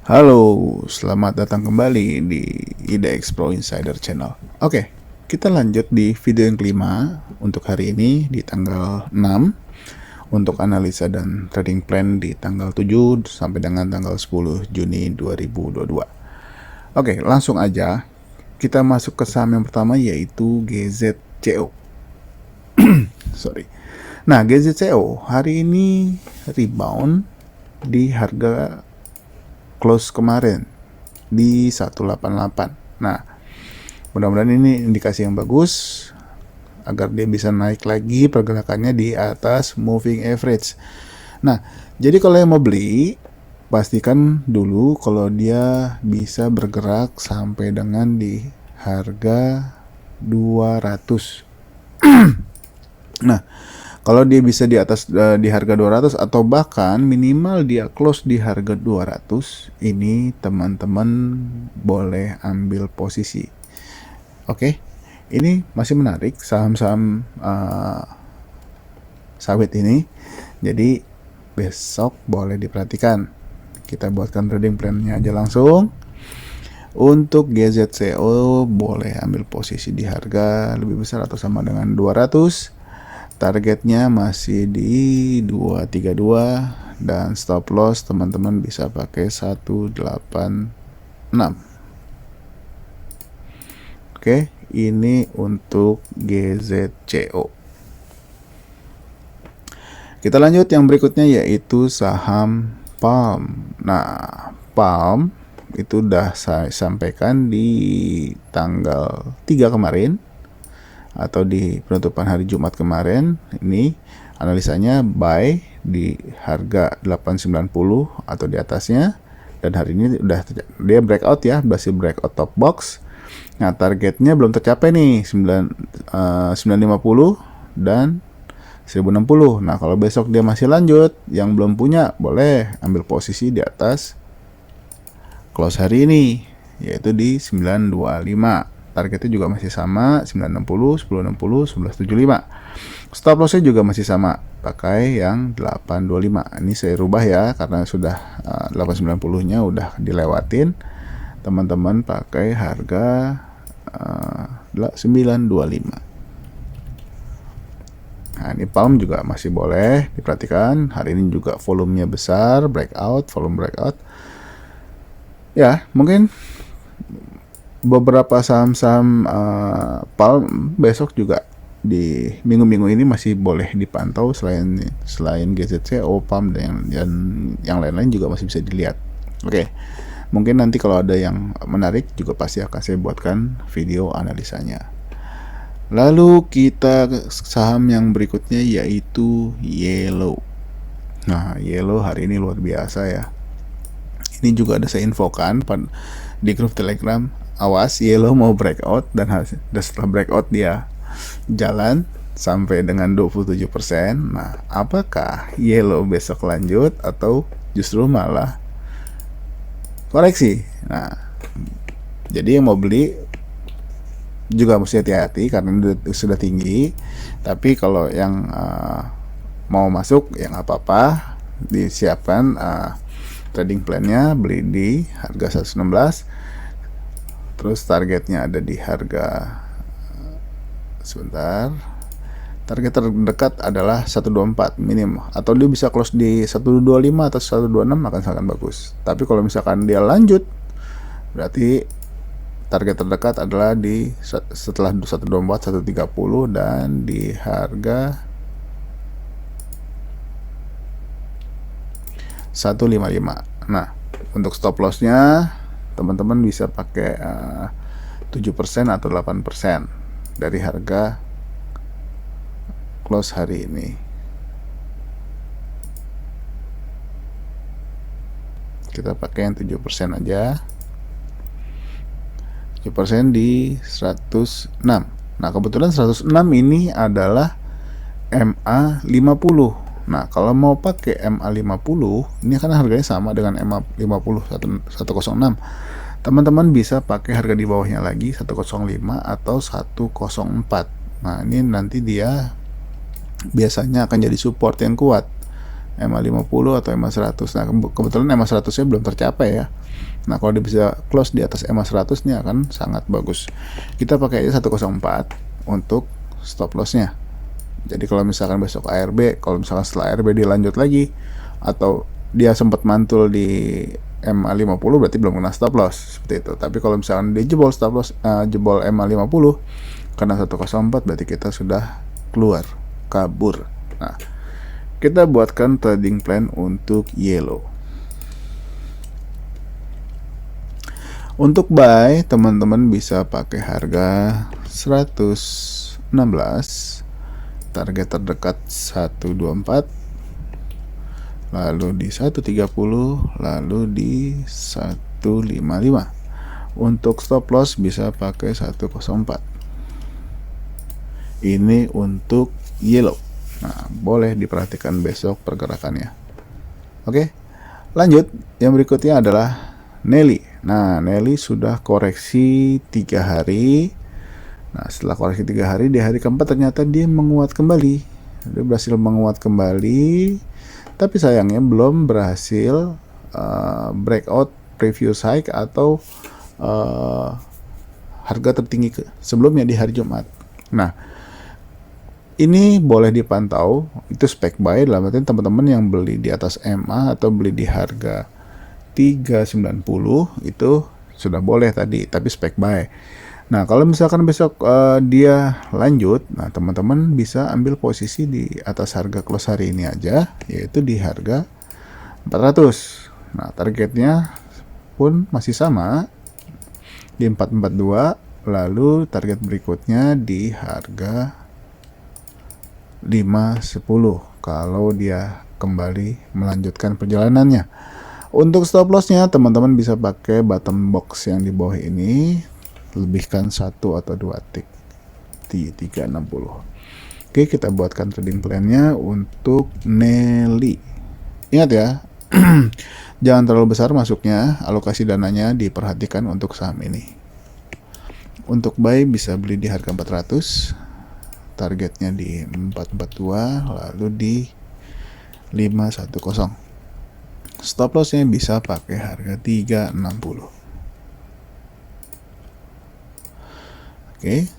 Halo, selamat datang kembali di IDX Pro Insider Channel. Oke, kita lanjut di video yang kelima untuk hari ini di tanggal 6 untuk analisa dan trading plan di tanggal 7 sampai dengan tanggal 10 Juni 2022. Oke, langsung aja kita masuk ke saham yang pertama yaitu GZCO. Sorry. Nah, GZCO hari ini rebound di harga close kemarin di 188. Nah, mudah-mudahan ini indikasi yang bagus agar dia bisa naik lagi pergerakannya di atas moving average. Nah, jadi kalau yang mau beli, pastikan dulu kalau dia bisa bergerak sampai dengan di harga 200. Nah, kalau dia bisa di atas di harga 200 atau bahkan minimal dia close di harga 200, ini teman-teman boleh ambil posisi. Oke. Ini masih menarik saham-saham sawit ini. Jadi besok boleh diperhatikan. Kita buatkan trading plan-nya aja langsung. Untuk GZCO boleh ambil posisi di harga lebih besar atau sama dengan 200. Targetnya masih di 232 dan stop loss teman-teman bisa pakai 186. Oke, ini untuk GZCO. Kita lanjut yang berikutnya yaitu saham Palm. Nah, Palm itu udah saya sampaikan di tanggal 3 kemarin atau di penutupan hari Jumat kemarin. Ini analisanya buy di harga 890 atau di atasnya, dan hari ini udah dia breakout ya, masih breakout top box. Nah, targetnya belum tercapai nih 950 dan 1060. Nah, kalau besok dia masih lanjut, yang belum punya boleh ambil posisi di atas close hari ini yaitu di 925. Targetnya juga masih sama 960, 1060, 1175. Stop lossnya juga masih sama, pakai yang 825. Ini saya rubah ya karena sudah 890-nya udah dilewatin. Teman-teman pakai harga 925. Nah, ini Palm juga masih boleh diperhatikan. Hari ini juga volumenya besar, volume breakout. Ya, mungkin beberapa saham-saham Palm besok juga di minggu-minggu ini masih boleh dipantau. Selain GZCO, Palm dan yang lain-lain juga masih bisa dilihat. Oke, mungkin nanti kalau ada yang menarik juga pasti akan saya buatkan video analisanya. Lalu kita ke saham yang berikutnya yaitu Yellow. Nah, Yellow hari ini luar biasa ya. Ini juga ada saya infokan di grup Telegram. Awas, Yellow mau breakout, dan setelah breakout dia jalan sampai dengan 27%. Nah, apakah Yellow besok lanjut atau justru malah koreksi? Nah, jadi yang mau beli juga mesti hati-hati karena sudah tinggi. Tapi kalau yang mau masuk ya nggak apa-apa, disiapkan trading plan-nya, beli di harga 116. Terus targetnya ada di harga target terdekat adalah 124 minim, atau dia bisa close di 125 atau 126 akan sangat bagus. Tapi kalau misalkan dia lanjut, berarti target terdekat adalah di setelah 124 130 dan di harga 155. Nah, untuk stop lossnya teman-teman bisa pakai 7% atau 8% dari harga close hari ini. Kita pakai yang 7% aja. 7% di 106. Nah, kebetulan 106 ini adalah MA50. Nah, kalau mau pakai MA50, ini kan harganya sama dengan MA50 106. Teman-teman bisa pakai harga di bawahnya lagi 105 atau 104. Nah, ini nanti dia biasanya akan jadi support yang kuat MA50 atau MA100. Nah, kebetulan MA100 nya belum tercapai ya. Nah, kalau dia bisa close di atas MA100 nya akan sangat bagus. Kita pakai aja 104 untuk stop loss-nya. Jadi kalau misalkan besok ARB, kalau misalkan setelah ARB dia lanjut lagi, atau dia sempat mantul di MA50, berarti belum kena stop loss, seperti itu. Tapi kalau misalkan dia jebol stop loss, jebol MA50 kena 104, berarti kita sudah keluar, kabur. Nah, kita buatkan trading plan untuk yellow. Untuk buy, teman-teman bisa pakai harga 116, target terdekat 124, lalu di 130, lalu di 155. Untuk stop loss bisa pakai 104. Ini untuk yellow. Nah, boleh diperhatikan besok pergerakannya. Oke, lanjut. Yang berikutnya adalah Nelly. Nah, Nelly sudah koreksi 3 hari. Nah, setelah koreksi 3 hari, di hari keempat ternyata dia menguat kembali. Dia berhasil menguat kembali, tapi sayangnya belum berhasil breakout previous high atau harga tertinggi sebelumnya di hari Jumat. Nah, ini boleh dipantau, itu spek buy, dalam artian teman-teman yang beli di atas MA atau beli di harga 390 itu sudah boleh tadi, tapi spek buy. Nah, kalau misalkan besok dia lanjut, nah teman-teman bisa ambil posisi di atas harga close hari ini aja, yaitu di harga 400. Nah, targetnya pun masih sama di 442, lalu target berikutnya di harga 510 kalau dia kembali melanjutkan perjalanannya. Untuk stop lossnya teman-teman bisa pakai bottom box yang di bawah ini, lebihkan 1 atau 2 tick di 360. Oke, kita buatkan trading plan-nya untuk Nelly. Ingat ya, jangan terlalu besar masuknya, alokasi dananya diperhatikan untuk saham ini. Untuk buy bisa beli di harga 400, targetnya di 442, lalu di 510. Stop lossnya bisa pakai harga 360. Oke,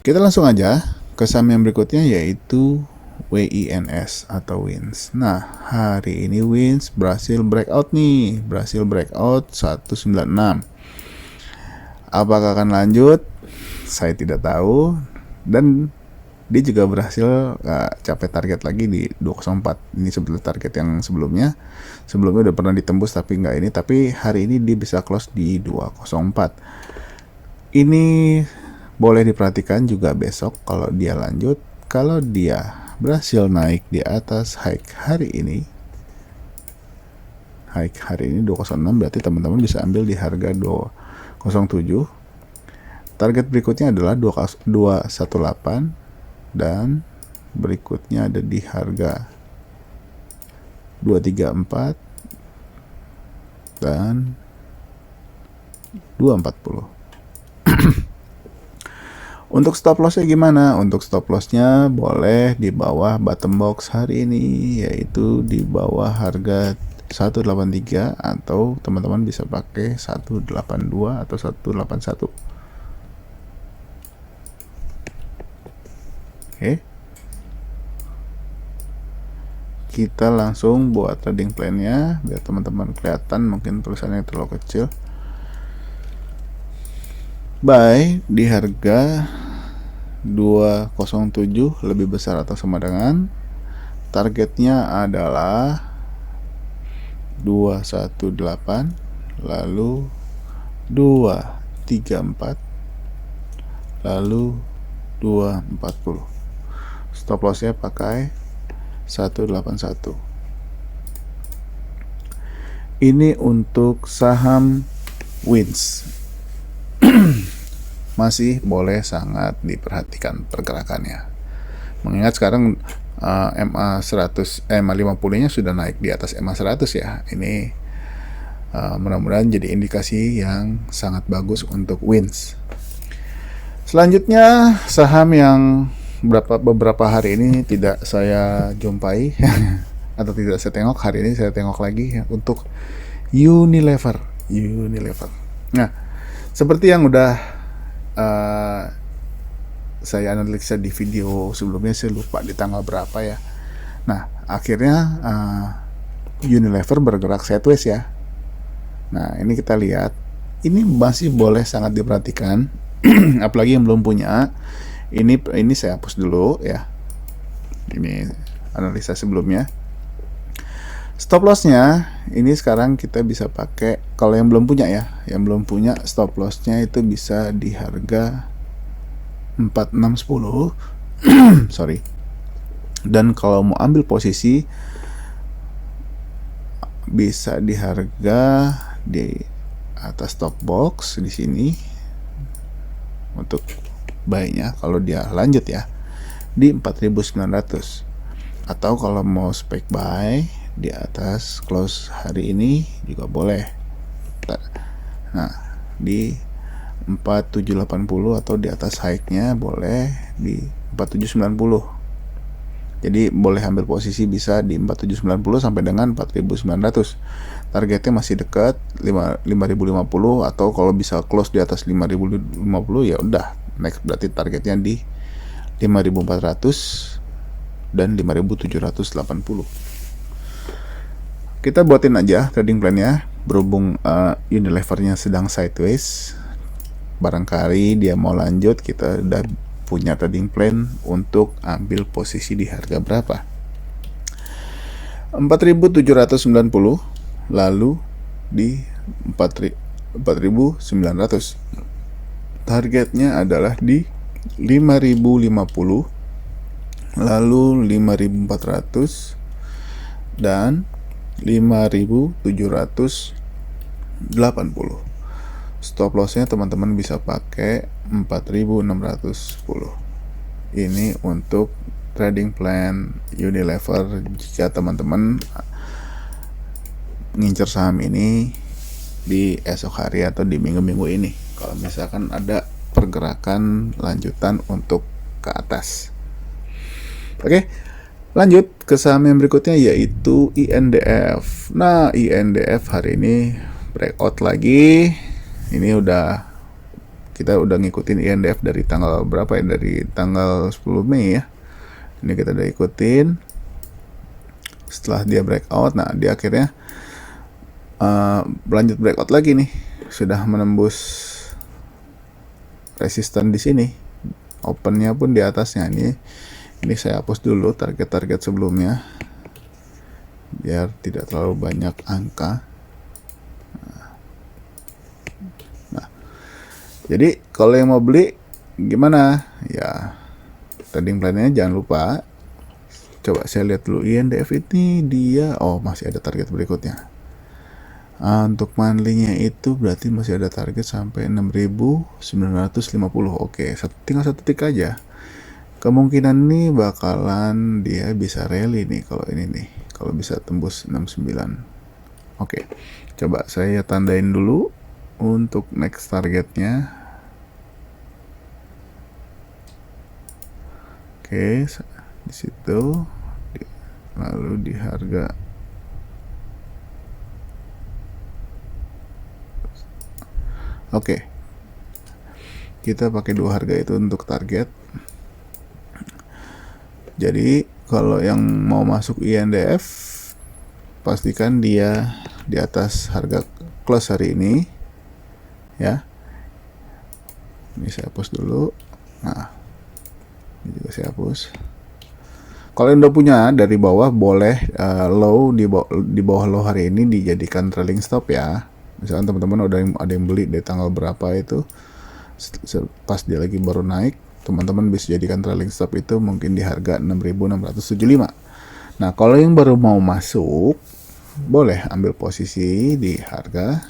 kita langsung aja ke saham yang berikutnya, yaitu WINS atau WINS. Nah, hari ini WINS berhasil breakout nih, berhasil breakout 196. Apakah akan lanjut? Saya tidak tahu. Dan dia juga berhasil capai target lagi di 204. Ini sebetulnya target yang sebelumnya udah pernah ditembus tapi nggak ini. Tapi hari ini dia bisa close di 204. Ini boleh diperhatikan juga besok kalau dia lanjut. Kalau dia berhasil naik di atas high hari ini, 206, berarti teman-teman bisa ambil di harga 207. Target berikutnya adalah 218, dan berikutnya ada di harga 234 dan 240. Untuk stop lossnya gimana? Untuk stop lossnya boleh di bawah bottom box hari ini, yaitu di bawah harga 183, atau teman-teman bisa pakai 182 atau 181. Oke, kita langsung buat trading plan-nya biar teman-teman kelihatan, mungkin tulisannya terlalu kecil. Buy di harga 207, lebih besar atau sama dengan, targetnya adalah 218, lalu 234, lalu 240. Stop lossnya pakai 181. Ini untuk saham WINS. Masih boleh sangat diperhatikan pergerakannya. Mengingat sekarang MA50 nya sudah naik di atas MA100 ya. Ini mudah-mudahan jadi indikasi yang sangat bagus untuk WINS. Selanjutnya saham yang beberapa hari ini tidak saya jumpai atau tidak saya tengok. Hari ini saya tengok lagi untuk Unilever. Nah, seperti yang udah saya analisa di video sebelumnya, saya lupa di tanggal berapa ya. Nah, akhirnya Unilever bergerak sideways ya. Nah, ini kita lihat, ini masih boleh sangat diperhatikan. Apalagi yang belum punya. Ini saya hapus dulu ya. Ini analisa sebelumnya. Stop lossnya ini sekarang kita bisa pakai, kalau yang belum punya ya, yang belum punya stop lossnya itu bisa di harga 4610 sorry. Dan kalau mau ambil posisi bisa di harga di atas stop box di sini untuk buy-nya kalau dia lanjut ya di 4900, atau kalau mau spek buy di atas close hari ini juga boleh. Nah, di 4780 atau di atas high-nya boleh di 4790. Jadi boleh ambil posisi bisa di 4790 sampai dengan 4900. Targetnya masih dekat 5050, atau kalau bisa close di atas 5050 ya udah next, berarti targetnya di 5400 dan 5780. Kita buatin aja trading plan-nya, berhubung Unilever-nya sedang sideways. Barangkali dia mau lanjut, kita udah punya trading plan untuk ambil posisi di harga berapa. 4790 lalu di 4900. Targetnya adalah di 5050 lalu 5400 dan 5780. Stop lossnya teman-teman bisa pakai 4610. Ini untuk trading plan Unilever jika teman-teman ngincer saham ini di esok hari atau di minggu-minggu ini, kalau misalkan ada pergerakan lanjutan untuk ke atas. Oke, lanjut ke saham yang berikutnya yaitu INDF. Nah, INDF hari ini breakout lagi. Ini kita udah ngikutin INDF dari tanggal berapa ya? Dari tanggal 10 Mei ya. Ini kita udah ikutin. Setelah dia breakout, nah dia akhirnya lanjut breakout lagi nih. Sudah menembus resisten di sini. Opennya pun di atasnya nih. Ini saya hapus dulu target-target sebelumnya biar tidak terlalu banyak angka. Nah, jadi kalau yang mau beli gimana ya, trading plan-nya jangan lupa. Coba saya lihat dulu INDF ini, dia masih ada target berikutnya. Untuk monthly-nya itu berarti masih ada target sampai 6950. Oke, tinggal satu tick aja. Kemungkinan nih bakalan dia bisa rally nih kalau ini nih, kalau bisa tembus 69. Oke, coba saya tandain dulu untuk next targetnya. Oke, di situ, lalu di harga kita pakai dua harga itu untuk target. Jadi kalau yang mau masuk INDF, pastikan dia di atas harga close hari ini ya. Ini saya hapus dulu. Nah, ini juga saya hapus. Kalau yang udah punya dari bawah, boleh low di bawah low hari ini dijadikan trailing stop ya. Misalkan teman-teman ada yang beli dari tanggal berapa itu, pas dia lagi baru naik, teman-teman bisa jadikan trailing stop itu mungkin di harga 6675. Nah, kalau yang baru mau masuk, boleh ambil posisi di harga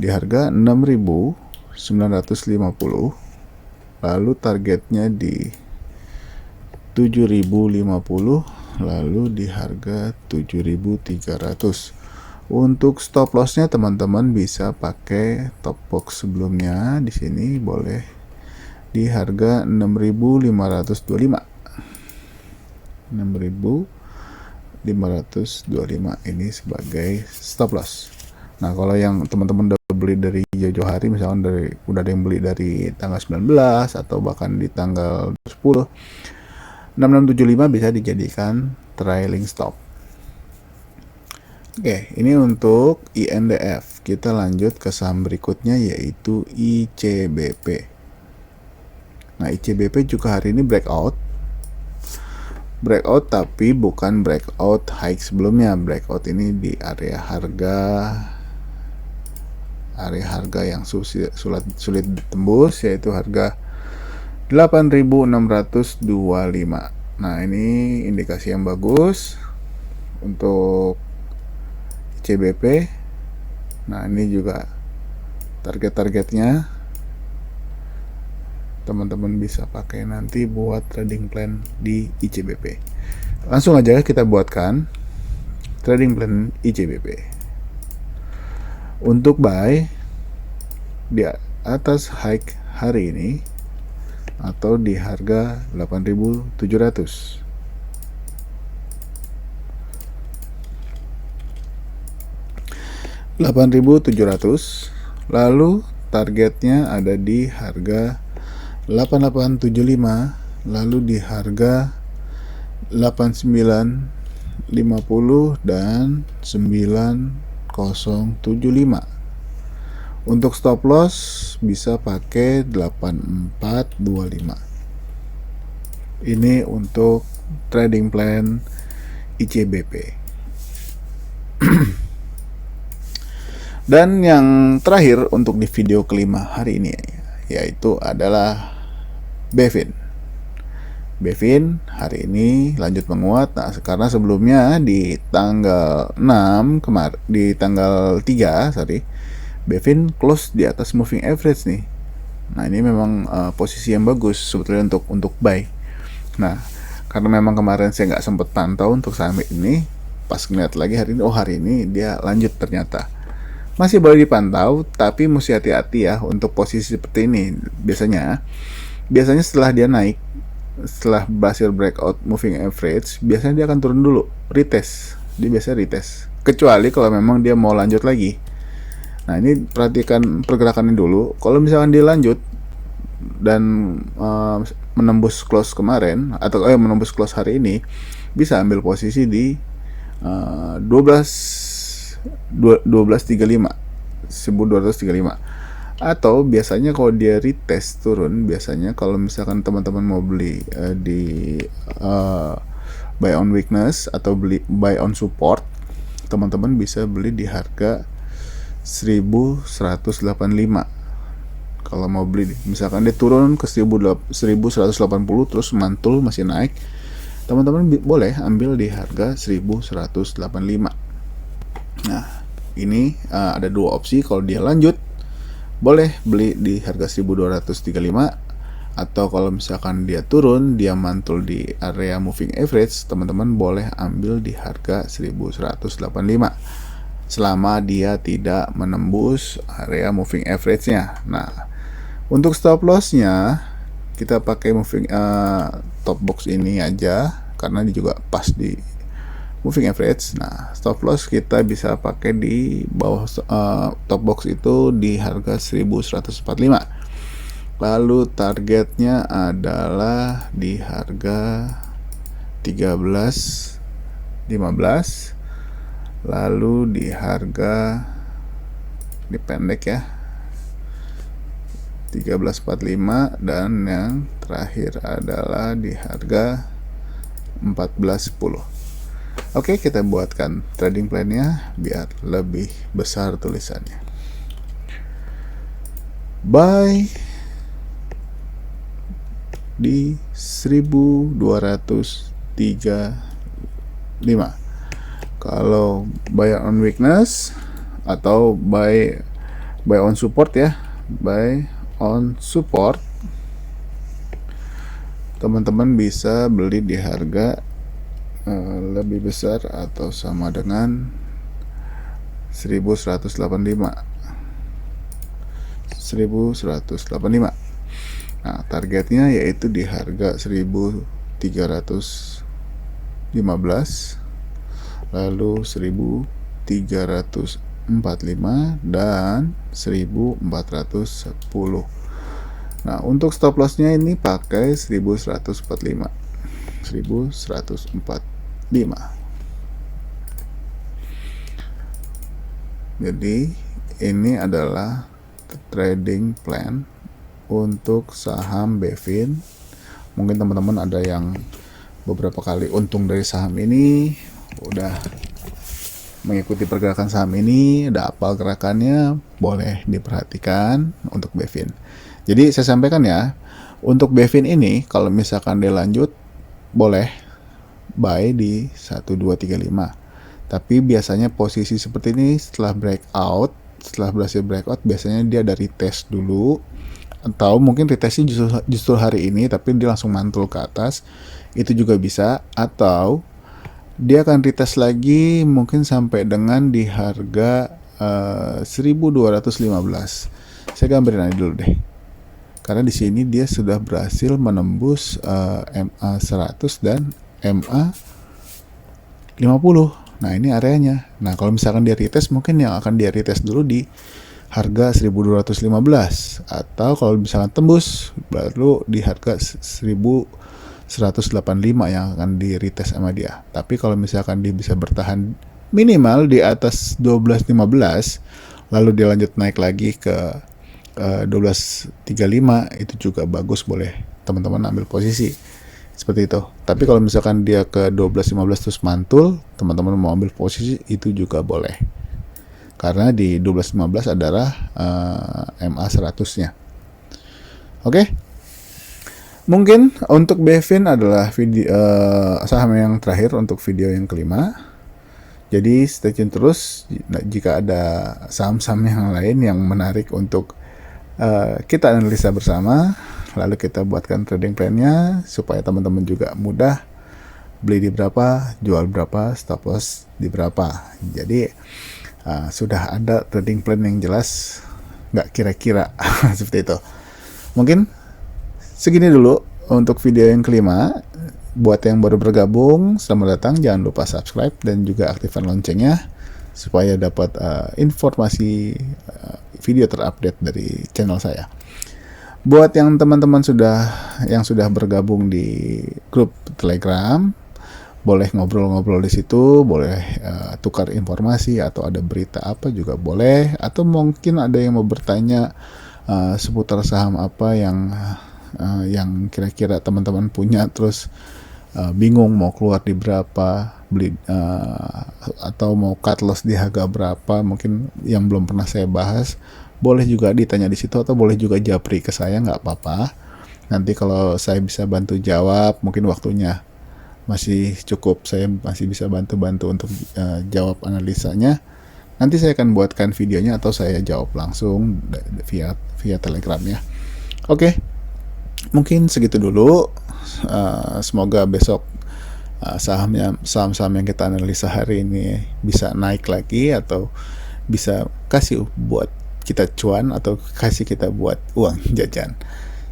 6950, lalu targetnya di 7050, lalu di harga 7300. Untuk stop lossnya teman-teman bisa pakai top box sebelumnya di sini, boleh di harga 6.525. 6.525 ini sebagai stop loss. Nah, kalau yang teman-teman udah beli dari jauh-jauh hari, misalnya udah ada yang beli dari tanggal 19 atau bahkan di tanggal 10, 6675 bisa dijadikan trailing stop. Oke, ini untuk INDF. Kita lanjut ke saham berikutnya, yaitu ICBP. Nah, ICBP juga hari ini breakout tapi bukan breakout high sebelumnya. Breakout ini di area harga yang sulit ditembus, yaitu harga 8.625. Nah, ini indikasi yang bagus untuk ICBP. Nah, ini juga target-targetnya teman-teman bisa pakai nanti buat trading plan di ICBP. Langsung aja kita buatkan trading plan ICBP. Untuk buy di atas high hari ini atau di harga 8.700. Lalu targetnya ada di harga 8875, lalu di harga 8950 dan 9075. Untuk stop loss bisa pakai 8425. Ini untuk trading plan ICBP. Dan yang terakhir untuk di video kelima hari ini, yaitu adalah Bevin hari ini lanjut menguat. Nah, karena sebelumnya di tanggal 6 di tanggal 3 Bevin close di atas moving average nih. Nah, ini memang posisi yang bagus sebetulnya untuk buy. Nah, karena memang kemarin saya nggak sempet pantau untuk saham ini, pas ngeliat lagi hari ini dia lanjut, ternyata masih boleh dipantau, tapi mesti hati-hati ya untuk posisi seperti ini. Biasanya setelah dia naik, setelah berhasil breakout moving average, biasanya dia akan turun dulu, retest. Dia biasanya retest, kecuali kalau memang dia mau lanjut lagi. Nah, ini perhatikan pergerakannya dulu. Kalau misalkan dia lanjut dan menembus close kemarin atau menembus close hari ini, bisa ambil posisi di 1235, 1235. Atau biasanya kalau dia retest turun, biasanya kalau misalkan teman-teman mau beli di buy on weakness atau buy on support, teman-teman bisa beli di harga 1185. Kalau mau beli, misalkan dia turun ke 1180 terus mantul masih naik, teman-teman boleh ambil di harga 1185. Nah, ini ada dua opsi. Kalau dia lanjut, boleh beli di harga 1235, atau kalau misalkan dia turun, dia mantul di area moving average, teman-teman boleh ambil di harga 1185 selama dia tidak menembus area moving average-nya. Nah, untuk stop loss-nya kita pakai top box ini aja karena ini juga pas di moving average. Nah, stop loss kita bisa pakai di bawah top box itu di harga 1145. Lalu targetnya adalah di harga 13.15. Lalu di harga, ini pendek ya, 13.45, dan yang terakhir adalah di harga 14.10. Oke, kita buatkan trading plan-nya biar lebih besar tulisannya. Buy di 1235. Kalau buy on weakness atau buy on support ya, buy on support, teman-teman bisa beli di harga lebih besar atau sama dengan 1185. Nah, targetnya yaitu di harga 1315, lalu 1345 dan 1410. Nah, untuk stop lossnya ini pakai 1145. 1145. Jadi ini adalah trading plan untuk saham Bevin. Mungkin teman-teman ada yang beberapa kali untung dari saham ini, udah mengikuti pergerakan saham ini, udah hafal gerakannya, boleh diperhatikan untuk Bevin. Jadi saya sampaikan ya, untuk Bevin ini kalau misalkan dia lanjut, boleh buy di 1235. Tapi biasanya posisi seperti ini setelah berhasil breakout, biasanya dia ada retest dulu, atau mungkin retestnya justru hari ini tapi dia langsung mantul ke atas, itu juga bisa. Atau dia akan retest lagi mungkin sampai dengan di harga 1215. Saya gambarin aja dulu deh, karena di sini dia sudah berhasil menembus MA 100 dan MA 50. Nah, ini areanya. Nah, kalau misalkan dia retest, mungkin yang akan dia retest dulu di harga 1215, atau kalau misalkan tembus baru di harga 1185 yang akan di retest sama dia. Tapi kalau misalkan dia bisa bertahan minimal di atas 1215, lalu dia lanjut naik lagi ke 1235, itu juga bagus, boleh teman-teman ambil posisi seperti itu. Tapi kalau misalkan dia ke 12.15 terus mantul, teman-teman mau ambil posisi itu juga boleh, karena di 12.15 adalah MA 100-nya. Oke. Mungkin untuk Bevin adalah video saham yang terakhir untuk video yang kelima. Jadi stay tune terus jika ada saham-saham yang lain yang menarik untuk kita analisa bersama, lalu kita buatkan trading plan-nya supaya teman-teman juga mudah beli di berapa, jual berapa, stop loss di berapa. Jadi sudah ada trading plan yang jelas, nggak kira-kira seperti itu. Mungkin segini dulu untuk video yang kelima. Buat yang baru bergabung, selamat datang. Jangan lupa subscribe dan juga aktifkan loncengnya supaya dapat informasi video terupdate dari channel saya. Buat yang teman-teman yang sudah bergabung di grup Telegram, boleh ngobrol-ngobrol di situ, boleh tukar informasi atau ada berita apa juga boleh, atau mungkin ada yang mau bertanya seputar saham apa yang kira-kira teman-teman punya, terus bingung mau keluar di berapa, beli atau mau cut loss di harga berapa, mungkin yang belum pernah saya bahas, boleh juga ditanya di situ, atau boleh juga japri ke saya, nggak apa-apa. Nanti kalau saya bisa bantu jawab, mungkin waktunya masih cukup, saya masih bisa bantu untuk jawab analisanya. Nanti saya akan buatkan videonya atau saya jawab langsung via Telegram ya. Oke, mungkin segitu dulu. Semoga besok saham-saham yang kita analisa hari ini bisa naik lagi, atau bisa kasih buat kita cuan, atau kasih kita buat uang jajan.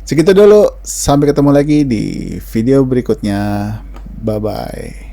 Segitu dulu, sampai ketemu lagi di video berikutnya. Bye bye.